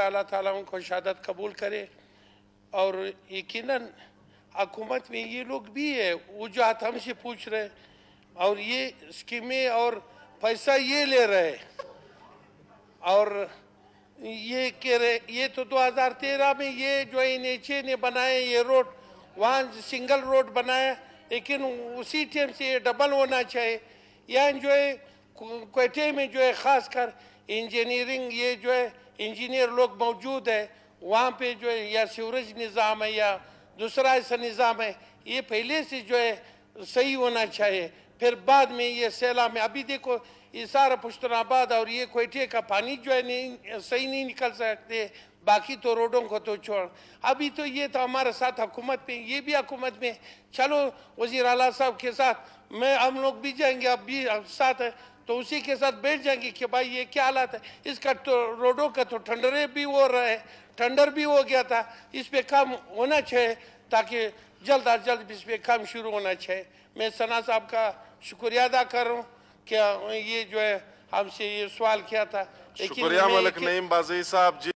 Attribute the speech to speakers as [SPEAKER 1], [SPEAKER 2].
[SPEAKER 1] है अल्लाह ताला उनको शहादत कबूल करे। और यकीनन हुकूमत में ये लोग भी है वजूहत हमसे पूछ रहे और ये स्कीमें और पैसा ये ले रहे और ये कह रहे ये तो 2013 में ये जो NHA ने बनाए ये रोड वहाँ सिंगल रोड बनाया, लेकिन उसी टाइम से ये डबल होना चाहिए। यहाँ जो है क्वेटे में जो है ख़ास कर इंजीनियरिंग ये जो है इंजीनियर लोग मौजूद है, वहाँ पे जो है या सीवरेज निज़ाम है या दूसरा ऐसा निज़ाम है, ये पहले से जो है सही होना चाहिए। फिर बाद में ये सैलाब में अभी देखो ये सारा पुश्तनाबाद और ये क्वेटे का पानी जो है नहीं सही नहीं निकल सकते, बाकी तो रोडों को तो छोड़। अभी तो ये तो हमारे साथ हुकूमत में, ये भी हुकूमत में, चलो वज़ीर आला साहब के साथ मैं हम लोग भी जाएंगे, अब भी साथ है तो उसी के साथ बैठ जाएंगे कि भाई ये क्या हालत है इसका, तो रोडों का तो टेंडर भी हो रहा है, टेंडर भी हो गया था, इस पे काम होना चाहिए ताकि जल्द अज जल्द इस पे काम शुरू होना चाहिए। मैं सना साहब का शुक्रिया अदा कर रहा हूँ कि ये जो है हमसे ये सवाल किया था।
[SPEAKER 2] शुक्रिया मलिक नईम बाज़ई साहब जी।